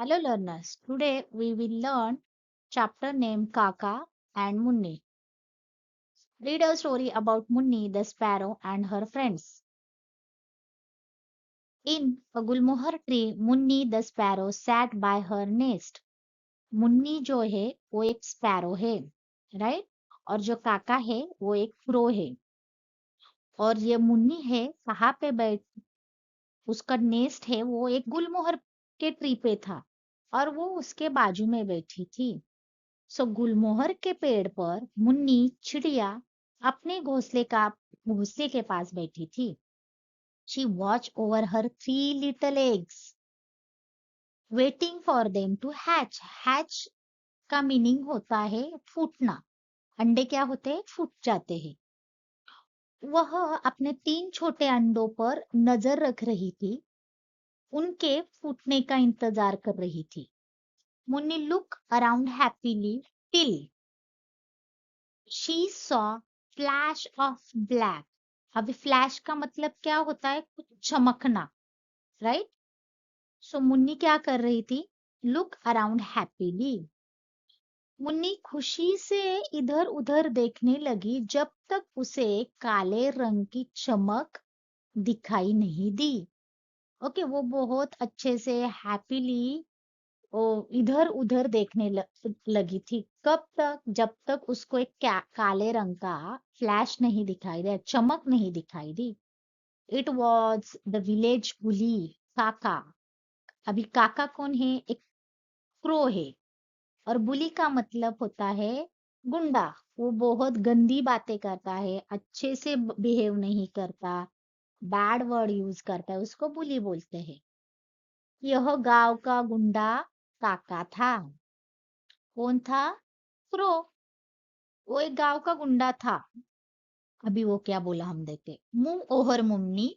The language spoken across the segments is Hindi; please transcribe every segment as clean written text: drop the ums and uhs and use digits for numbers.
Hello learners, today we will learn chapter named Kaka and Munni. Read a story about Munni the sparrow and her friends. In a gulmohar tree, Munni the sparrow sat by her nest. Munni जो है वो एक स्पैरो है, राइट। और जो काका है वो एक क्रो है। और ये मुन्नी है कहाँ पे बैठ, उसका नेस्ट है वो एक गुलमोहर के ट्री पे था और वो उसके बाजू में बैठी थी। सो गुलमोहर के पेड़ पर मुन्नी चिड़िया अपने घोंसले के पास बैठी थी। She watch over her 3 little eggs waiting for them to hatch. Hatch का मीनिंग होता है फूटना। अंडे क्या होते हैं, फूट जाते हैं। वह अपने 3 छोटे अंडों पर नजर रख रही थी, उनके फूटने का इंतजार कर रही थी। Munni look around happily till she saw flash of black. अभी फ्लैश का मतलब क्या होता है, कुछ चमकना, राइट। सो मुन्नी क्या कर रही थी, लुक अराउंड हैप्पीली। मुन्नी खुशी से इधर उधर देखने लगी जब तक उसे काले रंग की चमक दिखाई नहीं दी। ओके, वो बहुत अच्छे से हैप्पीली वो इधर उधर देखने लगी थी। कब तक, जब तक उसको एक काले रंग का फ्लैश नहीं दिखाई दिया, चमक नहीं दिखाई दी। इट वॉज द विलेज बुली काका। अभी काका कौन है, एक क्रो है। और बुली का मतलब होता है गुंडा। वो बहुत गंदी बातें करता है, अच्छे से बिहेव नहीं करता, बैड वर्ड यूज करता है, उसको बुली बोलते हैं। यह गांव का गुंडा काका था। कौन था, क्रो। वो एक गांव का गुंडा था। अभी वो क्या बोला हम देखते। Move over Munni,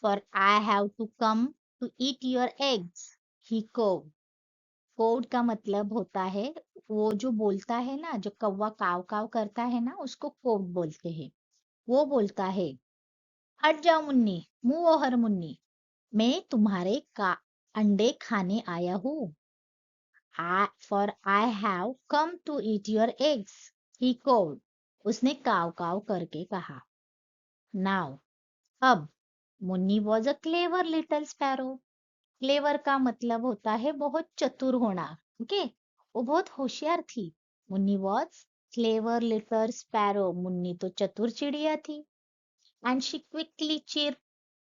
for I have to come to eat your eggs, he cawed. Cawed का मतलब होता है वो जो बोलता है ना, जो कौवा काव काव करता है ना, उसको कोड बोलते हैं। वो बोलता है, हट जाओ मुन्नी, मूव ओवर मुन्नी, मैं तुम्हारे का अंडे खाने आया हूँ। For I have come to eat your eggs, he called. उसने काव काव करके कहा। Now, अब, Munni was a clever little sparrow. Clever का मतलब होता है बहुत चतुर होना। ओके, वो बहुत होशियार थी। Munni was clever little sparrow. Munni तो चतुर चिड़िया थी। एंड शी क्विकली चीर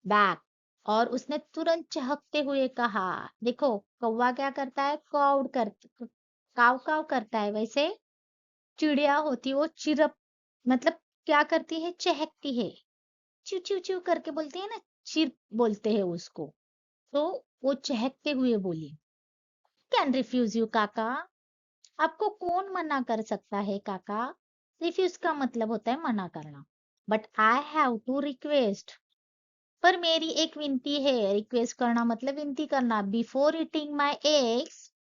बैक, और उसने तुरंत चहकते हुए कहा। देखो, कौवा क्या करता है, काव काव करता है, वैसे चिड़िया होती वो चिरप, मतलब क्या करती है, चहकती है। चिव चिव चिव करके बोलती है ना, चिर बोलते हैं उसको। तो वो चहकते हुए बोली, कैन रिफ्यूज यू काका। आपको कौन मना कर सकता है काका। रिफ्यूज का मतलब होता है मना करना। But I have to request, पर मेरी एक विनती है। रिक्वेस्ट करना मतलब विनती करना। Before eating my eggs,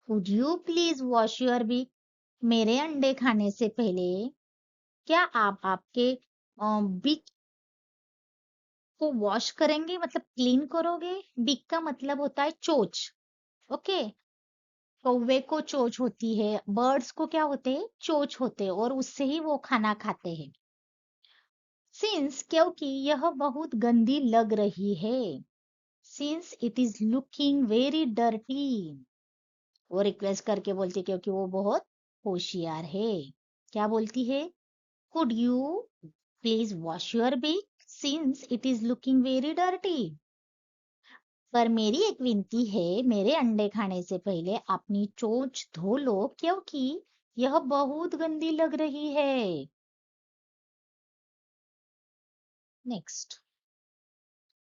would you please wash your बिक। मेरे अंडे खाने से पहले क्या आप आपके बिक को वॉश करेंगे, मतलब क्लीन करोगे। बिक का मतलब होता है चोच। ओके, कौवे को चोच होती है, बर्ड्स को क्या होते हैं, चोच होते हैं, और उससे ही वो खाना खाते हैं। सिंस, क्योंकि यह बहुत गंदी लग रही है। Since it is looking very dirty, वो रिक्वेस्ट करके बोलती क्योंकि वो बहुत होशियार है। क्या बोलती है, could you please wash your beak since it is looking very dirty. पर मेरी एक विनती है, मेरे अंडे खाने से पहले अपनी चोंच धो लो क्योंकि यह बहुत गंदी लग रही है। Next,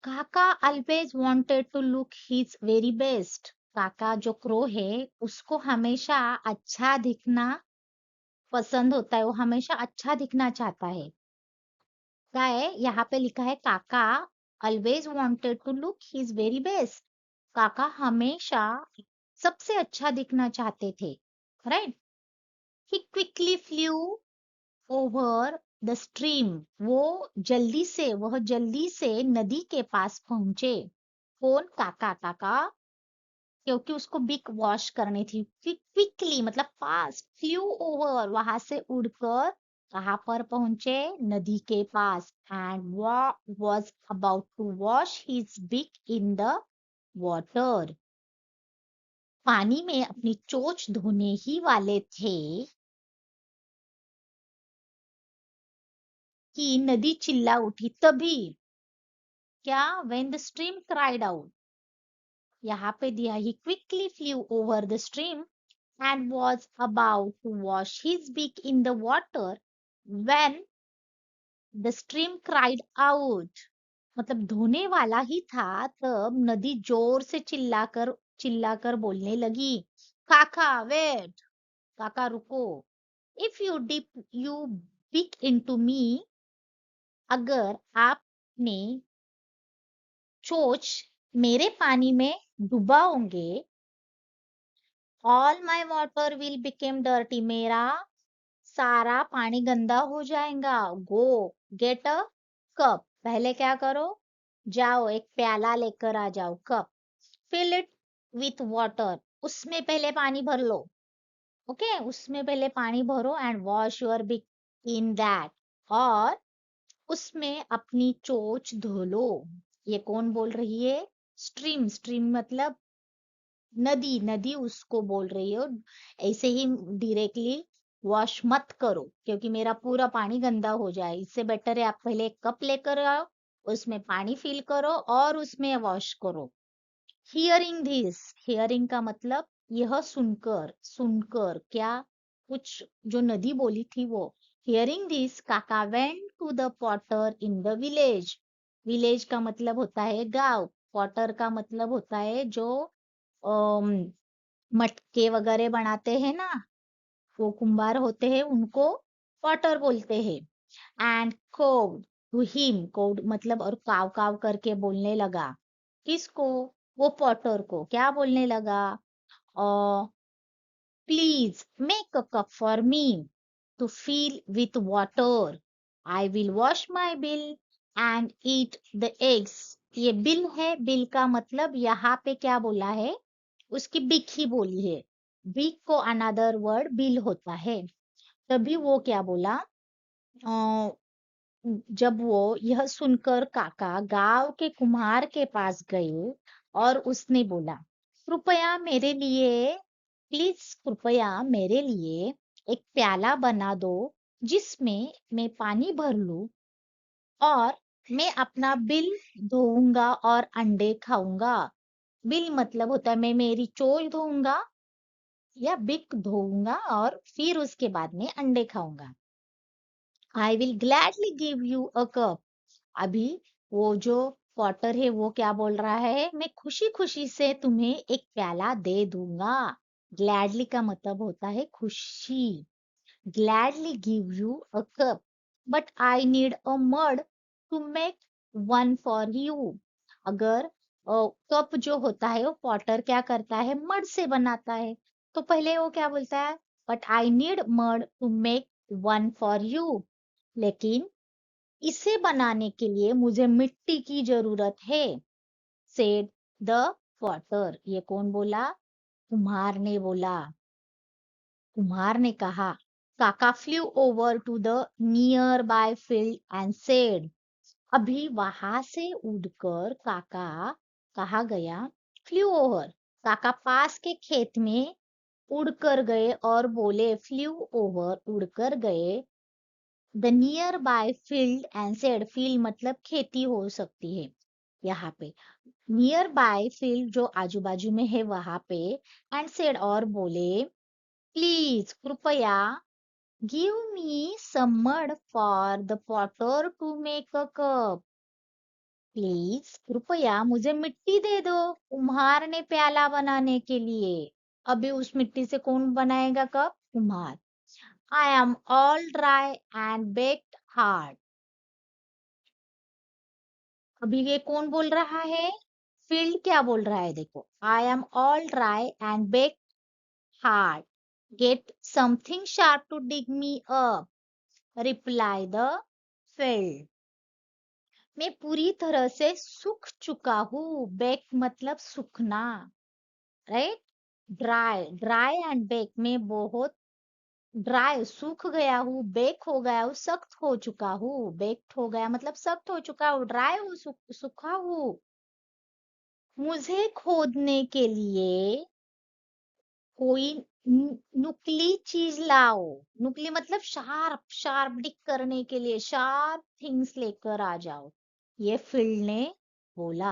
Kaka always wanted to look his very best. Kaka जो क्रो है, उसको हमेशा अच्छा दिखना पसंद होता है, वो हमेशा अच्छा दिखना चाहता है। क्या है, यहाँ पे लिखा है Kaka always wanted to look his very best. काका हमेशा सबसे अच्छा दिखना चाहते थे, right. He quickly flew over the stream, वह जल्दी से नदी के पास पहुंचे। कौन, काका। काका क्योंकि उसको बिग वॉश करनी थी। क्विकली मतलब फास्ट, फ्लू ओवर, वहां से उड़कर कहाँ पर पहुंचे? नदी के पास। And was about to wash his beak in the water. पानी में अपनी चोंच धोने ही वाले थे कि नदी चिल्ला उठी। तभी क्या? When the stream cried out. यहाँ पे दिया, he quickly flew over the stream and was about to wash his beak in the water when the stream cried out। मतलब धोने वाला ही था तब नदी जोर से चिल्लाकर बोलने लगी, काका वेट, काका रुको, if you dip you beak into me, अगर आपने चोंच मेरे पानी में डुबाओगे, all my water will become dirty, मेरा सारा पानी गंदा हो जाएगा। गो गेट अ कप, पहले क्या करो? जाओ एक प्याला लेकर आ जाओ, cup. Fill it with water, उसमें पहले पानी भर लो। ओके, उसमें पहले पानी भरो। And wash your big in that, और उसमें अपनी चोंच धो लो। ये कौन बोल रही है? स्ट्रीम, स्ट्रीम मतलब नदी, नदी उसको बोल रही हो। ऐसे ही डायरेक्टली वॉश मत करो क्योंकि मेरा पूरा पानी गंदा हो जाए। इससे बेटर है आप पहले एक कप लेकर आओ, उसमें पानी फिल करो और उसमें वॉश करो। हियरिंग दिस, हियरिंग का मतलब यह सुनकर, सुनकर क्या? कुछ जो नदी बोली थी वो। Hearing this Kaka went to the potter in the village. Village का मतलब होता है गांव, पॉटर का मतलब होता है जो मटके वगैरह बनाते हैं ना, वो कुंभार होते हैं, उनको पॉटर बोलते हैं। And cawed to him, cawed मतलब और काव काव करके बोलने लगा। किसको? वो पॉटर को क्या बोलने लगा? Please make a cup for me to fill with water, I will wash my bill and eat the eggs। ये बिल है, बिल का मतलब यहाँ पे क्या बोला है? उसकी बिक ही बोली है। बिक को अनदर वर्ड बिल होता है। तभी वो क्या बोला? अ, जब वो यह सुनकर काका गांव के कुम्हार के पास गए और उसने बोला, कृपया मेरे लिए, प्लीज कृपया मेरे लिए एक प्याला बना दो जिसमें मैं पानी भर लूं और मैं अपना बिल धोऊंगा और अंडे खाऊंगा। बिल मतलब होता है मैं मेरी चोंच धोऊंगा या बिक धोऊंगा और फिर उसके बाद में अंडे खाऊंगा। I will gladly give you a cup. अभी वो जो पॉटर है वो क्या बोल रहा है? मैं खुशी खुशी से तुम्हें एक प्याला दे दूंगा। ग्लैडली का मतलब होता है खुशी। Gladly give you a cup but I need a mud to make one for you. अगर कप जो होता है वो पॉटर क्या करता है? मड से बनाता है। तो पहले वो क्या बोलता है? But I need mud to make one for you, लेकिन इसे बनाने के लिए मुझे मिट्टी की जरूरत है, सेड द पॉटर। ये कौन बोला? कुम्हार ने बोला। कुम्हार ने कहा। Kaka flew over to the nearby field and said. अभी वहां से उड़कर काका कहा गया? फ्लू ओवर, काका पास के खेत में उड़कर गए और बोले, फ्लू ओवर उड़कर गए the nearby field and said. Field मतलब खेती हो सकती है यहाँ पे। नियर बाय फील्ड जो आजू बाजू में है वहां पे। एंड सेड और बोले, प्लीज कृपया give me some mud for the potter to make a cup. Please कृपया मुझे मिट्टी दे दो कुम्हार ने प्याला बनाने के लिए। अभी उस मिट्टी से कौन बनाएगा कप? कुम्हार। आई am all dry and baked hard. अभी ये कौन बोल रहा है? फील्ड क्या बोल रहा है? देखो, I am all dry and baked hard, get something sharp to dig me up, replied the field. मैं पूरी तरह से सूख चुका हूँ। बेक मतलब सूखना। Right. Dry, dry and bake में बहुत ड्राई सूख गया हूँ, बेक हो गया हूँ, सख्त हो चुका हूँ। बेक्ड हो गया मतलब सख्त हो चुका हूँ, ड्राई हूँ, सूखा हूँ। मुझे खोदने के लिए कोई नुकीली चीज लाओ। नुकीली मतलब शार्प, शार्प डिक करने के लिए शार्प थिंग्स लेकर आ जाओ, ये फिल ने बोला।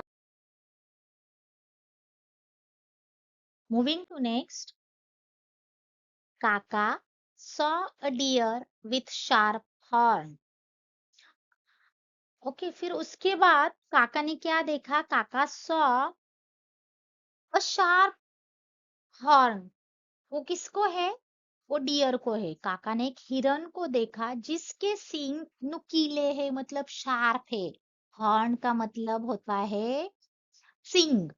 मूविंग टू नेक्स्ट, काका saw a deer with sharp horn। Okay, फिर उसके बाद काका ने क्या देखा? काका saw a sharp horn। वो किसको है? वो डियर को है। काका ने एक हिरन को देखा जिसके सींग नुकीले है, मतलब शार्प है। हॉर्न का मतलब होता है सींग।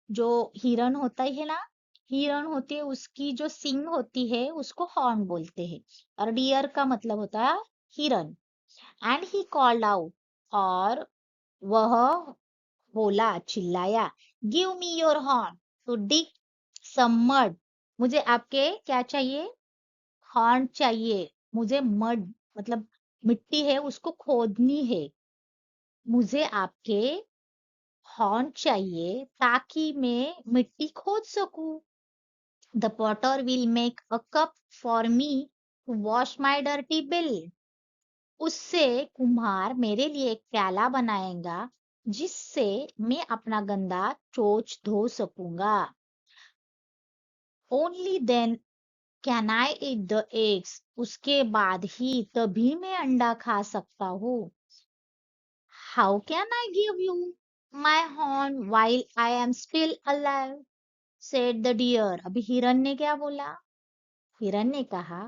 जो हिरन होता है ना, हिरन होती है, उसकी जो सींग होती है उसको हॉर्न बोलते हैं। और डियर का मतलब होता है हिरन। एंड ही कॉल्ड आउट, और वह बोला, चिल्लाया, give me your horn to dig some mud. मुझे आपके क्या चाहिए? हॉर्न चाहिए। मुझे मड मतलब मिट्टी है, उसको खोदनी है। मुझे आपके हॉर्न चाहिए ताकि मैं मिट्टी खोद सकूं। The potter will make a cup for me to wash my dirty bill. उससे कुम्हार मेरे लिए एक प्याला बनाएगा जिससे मैं अपना गंदा चोंच धो सकूंगा। Only then can I eat the eggs. उसके बाद ही तभी मैं अंडा खा सकता हूँ। How can I give you my horn while I am still alive, said the deer। अभी हिरन ने क्या बोला? हिरन ने कहा,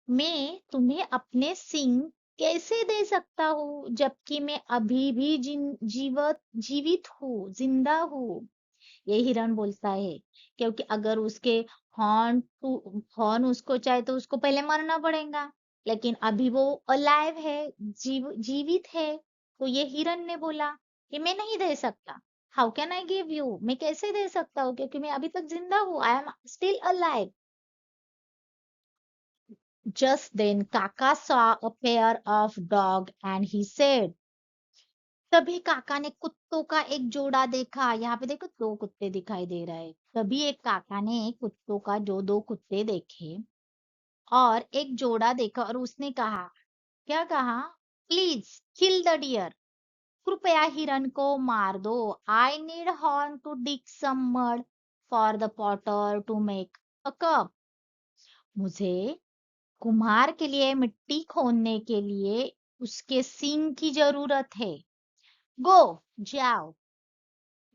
मैं तुम्हें अपने सींग कैसे दे सकता हूँ जबकि मैं अभी भी जीवित हूँ, जिंदा हूँ। ये हिरन बोलता है, क्योंकि अगर उसके हॉर्न उसको चाहे तो उसको पहले मरना पड़ेगा, लेकिन अभी वो अलाइव है, जीवित है। तो ये हिरन ने बोला कि मैं नहीं दे सकता। How can I give you, मैं कैसे दे सकता हूँ क्योंकि मैं अभी तक जिंदा हूँ, I am still alive. Just then Kaka saw a pair of dog and he said. तभी काका ने कुत्तों का एक जोड़ा देखा। यहाँ पे देखो, दो कुत्ते दिखाई दे रहे हैं। तभी एक काका ने कुत्तों का जो दो कुत्ते देखे और एक जोड़ा देखा, और उसने कहा, क्या कहा? Please kill the deer. कृपया हिरन को मार दो। I need horn to dig some mud for the potter to make a cup. मुझे कुम्हार के लिए मिट्टी खोदने के लिए उसके सींग की जरूरत है। गो, जाओ,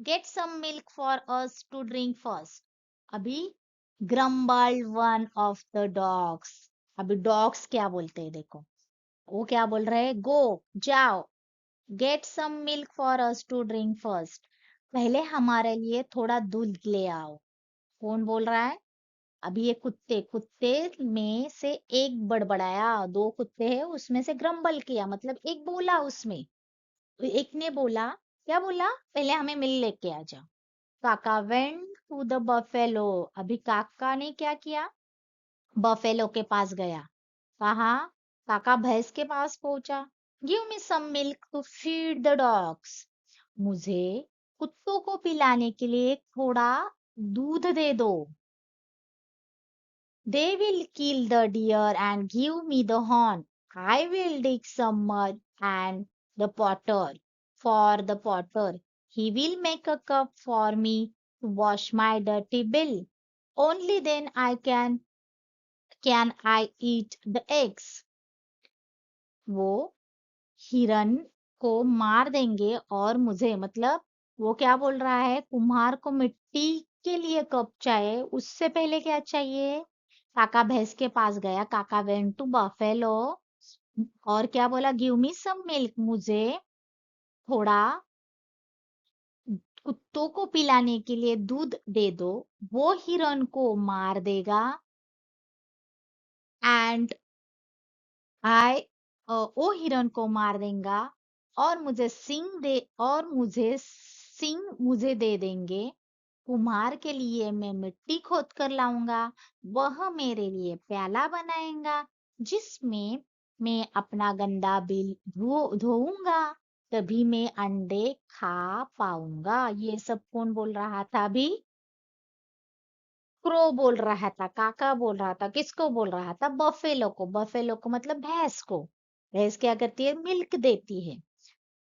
get some milk for us to drink first. अभी grumbled one of the dogs. अभी डॉग्स क्या बोलते हैं देखो, वो क्या बोल रहे हैं? गो, जाओ, get some milk for us to drink first. पहले हमारे लिए थोड़ा दूध ले आओ। कौन बोल रहा है? अभी ये कुत्ते, कुत्ते में से एक बड़बड़ाया। दो कुत्ते हैं, उसमें से ग्रम्बल किया, मतलब एक बोला उसमें। तो एक ने बोला, क्या बोला? पहले हमें मिल लेके आ जाओ। काका वेंट टू द बफेलो। अभी काका ने क्या किया? बफेलो के पास गया। कहा? काका भैंस के पास पहुंचा। Give me some milk to feed the dogs. मुझे कुत्तों को पिलाने के लिए थोड़ा दूध दे दो। They will kill the deer and give me the horn. I will dig some mud and the potter for the potter. He will make a cup for me to wash my dirty bill. Only then I can I eat the eggs. वो हिरन को मार देंगे और मुझे, मतलब वो क्या बोल रहा है? कुम्हार को मिट्टी के लिए कप चाहिए, उससे पहले क्या चाहिए? काका भैंस के पास गया। काका वेंट टू बफेलो और क्या बोला? Give me some milk. मुझे थोड़ा कुत्तों को पिलाने के लिए दूध दे दो। वो हिरन को मार देगा एंड आई वो हिरन को मार देगा और मुझे सिंग दे देंगे। कुम्हार के लिए मैं मिट्टी खोद कर लाऊंगा, वह मेरे लिए प्याला बनाएगा जिसमें मैं अपना गंदा बिल धोऊंगा, तभी मैं अंडे खा पाऊंगा। ये सब कौन बोल रहा था अभी? क्रो बोल रहा था, काका बोल रहा था। किसको बोल रहा था? बफेलो को। बफेलो को मतलब भैंस को। भैंस क्या करती है? मिल्क देती है।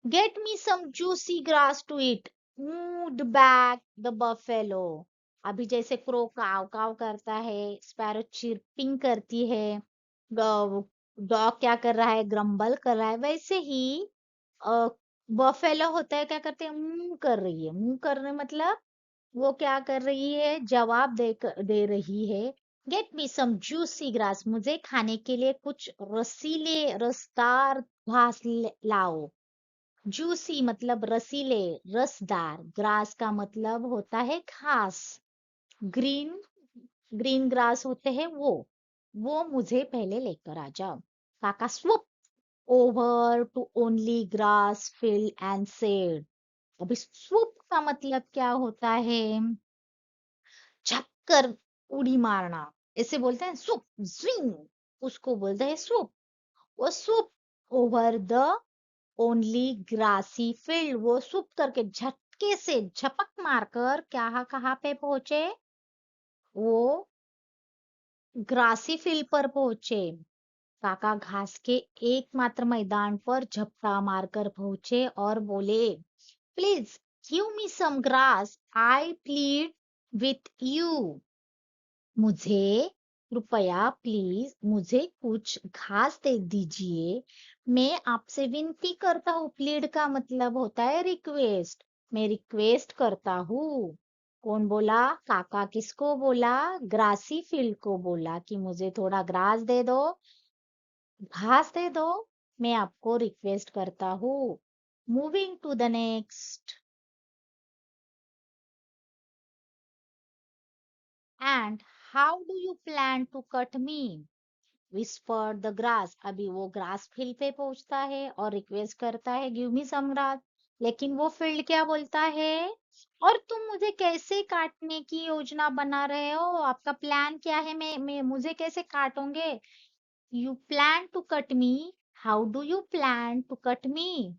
Get me some juicy grass to eat, mooed back the buffalo. अभी जैसे क्रो काव काव करता है, स्पैरो चिरपिंग करती है, डॉग क्या कर रहा है? ग्रम्बल कर रहा है, वैसे ही बफेलो होता है, क्या करते हैं? मुंह कर रही है। मुंह करने मतलब वो क्या कर रही है? जवाब दे रही है। Get me some juicy grass, मुझे खाने के लिए कुछ रसीले रसदार घास लाओ। जूसी मतलब रसीले, रसदार। ग्रास का मतलब होता है घास। ग्रीन, ग्रीन ग्रास होते हैं वो मुझे पहले लेकर आ जाओ। काका swoop over to only grass field and said। अभी swoop का मतलब क्या होता है? झपकर उड़ी मारना, इसे बोलते हैं swoop, swing। उसको बोलते हैं swoop। वो swoop over the only grassy field, वो swoop करके झटके से झपक मारकर क्या कहाँ पे पहुंचे? वो ग्रासी फील्ड पर पहुंचे। काका घास के एकमात्र मैदान पर झपटा मारकर पहुंचे और बोले, please give me some grass, I plead with you. मुझे कृपया, प्लीज मुझे कुछ घास दे दीजिए, मैं आपसे विनती करता हूँ। प्लीड का मतलब होता है रिक्वेस्ट। मैं रिक्वेस्ट करता हूँ। कौन बोला? काका। किसको बोला? ग्रासी फील्ड को बोला कि मुझे थोड़ा ग्रास दे दो, घास दे दो, मैं आपको रिक्वेस्ट करता हूँ। Moving to the next. And how do you plan to cut me? Whisper the grass. अभी वो ग्रास फील्ड पे पहुंचता है और रिक्वेस्ट करता है गिव मी सम ग्रास। लेकिन वो फील्ड क्या बोलता है? और तुम मुझे कैसे काटने की योजना बना रहे हो? आपका प्लान क्या है? मैं मुझे कैसे काटोगे? You plan to cut me, how do you plan to cut me?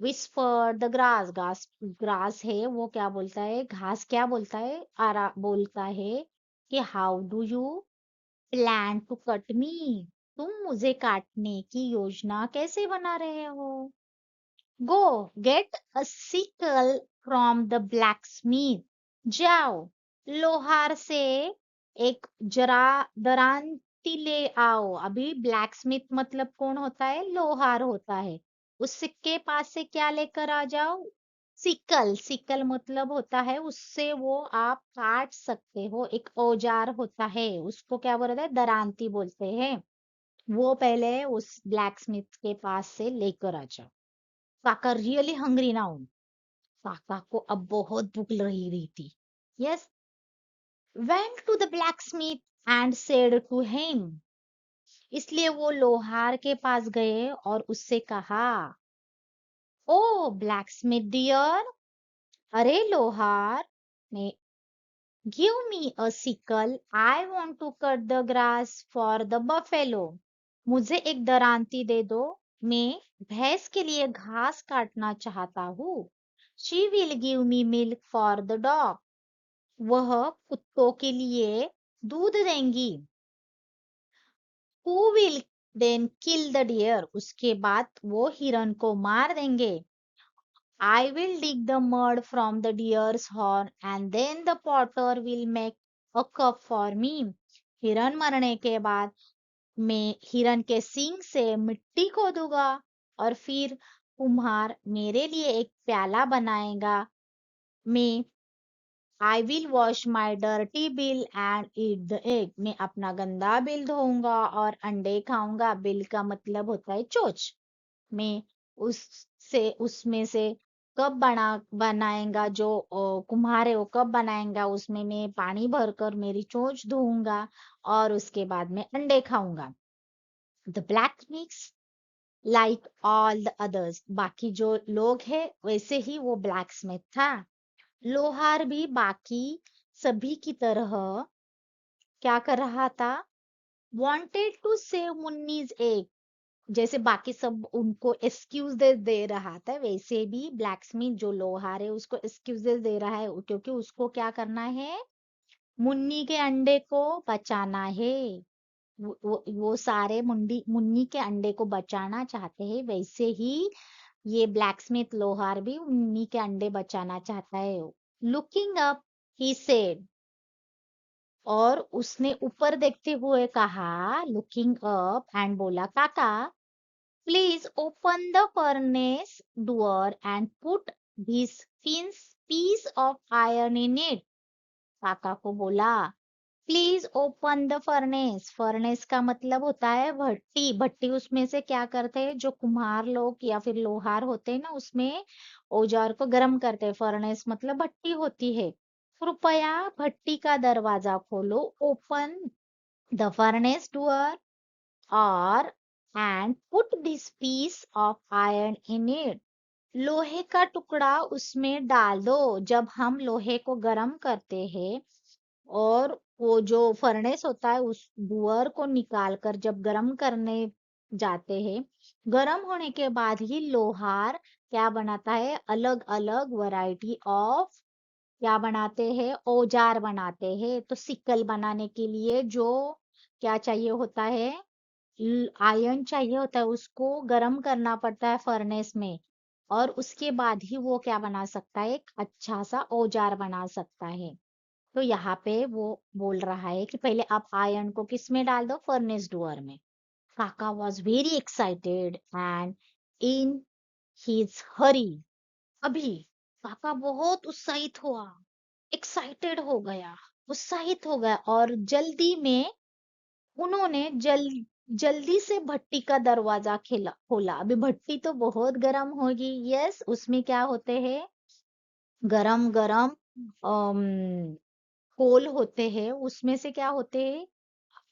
Whisper the grass. घास, ग्रास है वो क्या बोलता है? घास क्या बोलता है? आरा बोलता है कि how do you plan to cut me, तुम मुझे काटने की योजना कैसे बना रहे हो? Go get a sickle from the blacksmith. जाओ लोहार से एक जरा दरांती ले आओ। अभी ब्लैकस्मिथ मतलब कौन होता है? लोहार होता है। उसके पास से क्या लेकर आ जाओ? सिकल। सिकल मतलब होता है उससे वो आप काट सकते हो, एक औजार होता है, उसको क्या बोलते हैं? दरांती बोलते हैं। वो पहले उस ब्लैकस्मिथ के पास से लेकर आ जाओ। काका रियली हंग्री नाउ। काका को अब बहुत भूख रही थी। Yes, went to the blacksmith and said to him. इसलिए वो लोहार के पास गए और उससे कहा, ओ ब्लैकस्मिथ डियर, अरे लोहार, मैं give me a sickle, I want to cut the grass for the buffalo. मुझे एक दरांती दे दो, मैं भैंस के लिए घास काटना चाहता हूँ। She will give me milk for the dog. वह कुत्तों के लिए दूध देंगी। Who will then kill the deer. उसके बाद वो हिरन को मार देंगे। I will dig the mud from the deer's horn and then the potter will make a cup for me। हिरन मरने के बाद मैं हिरन के सींग से मिट्टी खोदूंगा और फिर कुम्हार मेरे लिए एक प्याला बनाएगा। मैं I will wash my dirty bill and eat the egg। मैं अपना गंदा बिल धोऊंगा और अंडे खाऊंगा। बिल का मतलब होता है चोंच। में उससे उसमें से कप बनाएगा जो कुम्हार है वो कप बनाएगा, उसमें मैं पानी भरकर मेरी चोंच धोऊंगा और उसके बाद में अंडे खाऊंगा। The black mix like all the others. बाकी जो लोग हैं वैसे ही वो ब्लैक स्मिथ था। लोहार भी बाकी सभी की तरह क्या कर रहा था, wanted to save मुन्नीज एग। जैसे बाकी सब उनको एक्सक्यूज दे रहा था, वैसे भी ब्लैकस्मिथ जो लोहार है उसको एक्सक्यूजेस दे रहा है, क्योंकि उसको क्या करना है, मुन्नी के अंडे को बचाना है। वो सारे मुन्नी के अंडे को बचाना चाहते हैं, वैसे ही ये ब्लैकस्मिथ लोहार भी मुन्नी के अंडे बचाना चाहता है। लुकिंग अप ही सेड, और उसने ऊपर देखते हुए कहा, लुकिंग अप एंड बोला, Kaka please open the furnace door and put this thin piece of iron in it. Kaka को बोला, please open the furnace. Furnace का मतलब होता है भट्टी। भट्टी उसमें से क्या करते हैं, जो कुम्हार लोग या फिर लोहार होते हैं ना, उसमें औजार को गर्म करते हैं। फर्नेस मतलब भट्टी होती है। कृपया भट्टी का दरवाजा खोलो, ओपन द फर्नेस डोर, और and put this piece of iron in it. लोहे का टुकड़ा उसमें डाल दो। जब हम लोहे को गर्म करते हैं और वो जो फर्नेस होता है उस बुअर को निकाल कर जब गर्म करने जाते हैं, गर्म होने के बाद ही लोहार क्या बनाता है, अलग अलग वैरायटी ऑफ क्या बनाते हैं, औजार बनाते हैं। तो सिक्कल बनाने के लिए जो क्या चाहिए होता है, आयरन चाहिए होता है, उसको गर्म करना पड़ता है फर्नेस में, और उसके बाद ही वो क्या बना सकता है, एक अच्छा सा औजार बना सकता है। तो यहाँ पे वो बोल रहा है कि पहले आप आयरन को किस में डाल दो, फर्नेस डोअर में। Kaka was very excited and in his hurry. अभी काका बहुत उत्साहित हुआ, एक्साइटेड हो गया, उत्साहित हो गया, और जल्दी में उन्होंने जल्दी से भट्टी का दरवाजा खोला। अभी भट्टी तो बहुत गर्म होगी, यस, उसमें क्या होते हैं, गरम गरम कोल होते हैं, उसमें से क्या होते हैं,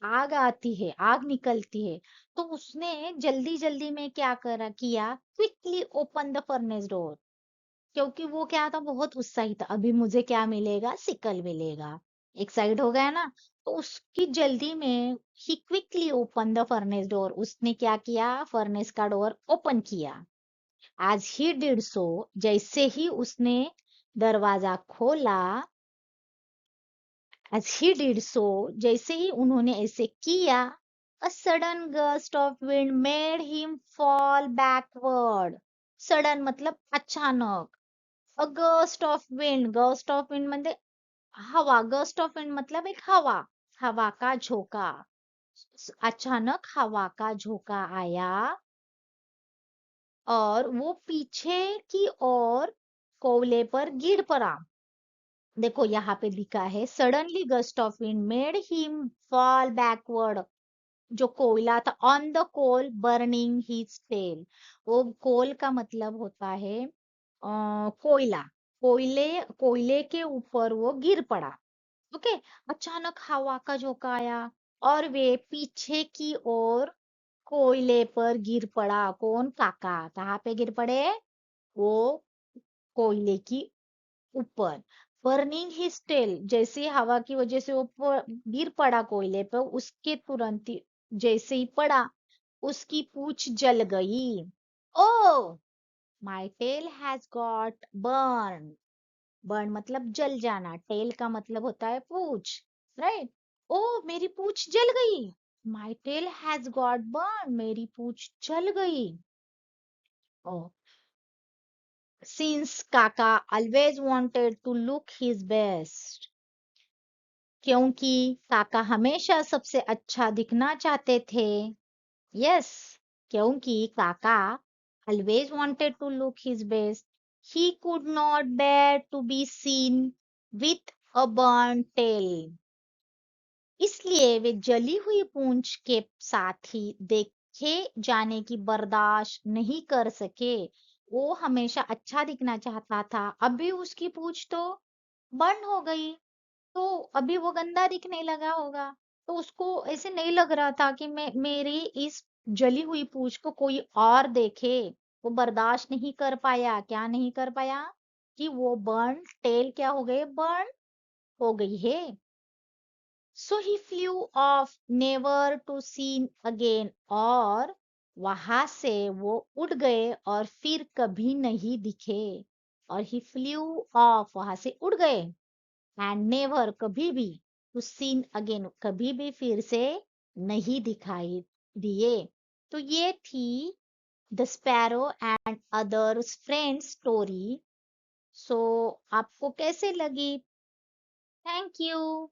आग आती है, आग निकलती है। तो उसने जल्दी जल्दी में क्या करा किया, quickly open the furnace door, क्योंकि वो क्या था, बहुत उत्साहित था, अभी मुझे क्या मिलेगा, सिकल मिलेगा, एक्साइट हो गया ना। तो उसकी जल्दी में ही quickly open the furnace door, उसने क्या किया, फर्नेस का डोर ओपन किया। एज ही डिड सो, जैसे ही उसने दरवाजा खोला, as he did so, जैसे ही उन्होंने ऐसे किया, a sudden gust of wind made him fall backward। sudden मतलब अचानक, a gust of wind म्हणजे हवा, gust of wind मतलब एक हवा, हवा का झोंका। अचानक हवा का झोंका आया और वो पीछे की ओर कोयले पर गिर पड़ा। देखो यहाँ पे लिखा है, suddenly gust of wind made him fall backward. जो कोयला था, on the coal burning his tail. वो कोल का मतलब होता है कोयला, कोयले कोयले के ऊपर वो गिर पड़ा। ओके, अचानक हवा का झोंका आया और वे पीछे की ओर कोयले पर गिर पड़ा। कौन, काका। कहाँ पे गिर पड़े, वो कोयले की ऊपर। बर्निंग हिज टेल, जैसे हवा की वजह से वो गिर पड़ा कोयले पर, उसके तुरंत जैसे ही पड़ा, उसकी पूंछ जल गई। Oh, my tail has got burn. Burn मतलब जल जाना, टेल का मतलब होता है पूंछ, राइट। ओ, मेरी पूंछ जल गई। माई टेल हैज गॉट बर्न, मेरी पूंछ जल गई। ओ, since Kaka always wanted to look his best, क्योंकि काका हमेशा सबसे अच्छा दिखना चाहते थे। यस, क्योंकि काका always wanted to look his best, he could not bear to be seen with a burnt tail। इसलिए वे जली हुई पूंछ के साथ ही देखे जाने की बर्दाश्त नहीं कर सके। वो हमेशा अच्छा दिखना चाहता था, अभी उसकी पूंछ तो बर्न हो गई, तो अभी वो गंदा दिखने लगा होगा। तो उसको ऐसे नहीं लग रहा था कि मैं मेरी इस जली हुई पूंछ को कोई और देखे। वो बर्दाश्त नहीं कर पाया, क्या नहीं कर पाया, कि वो बर्न टेल क्या हो गए, बर्न हो गई है। So he flew off never to seen again, और वहां से वो उड़ गए और फिर कभी नहीं दिखे। और ही फ्लू ऑफ, वहां से उड़ गए, एंड नेवर, कभी भी, टू सीन अगेन, कभी भी फिर से नहीं दिखाई दिए। तो ये थी the sparrow and others friends story. So आपको कैसे लगी? Thank you.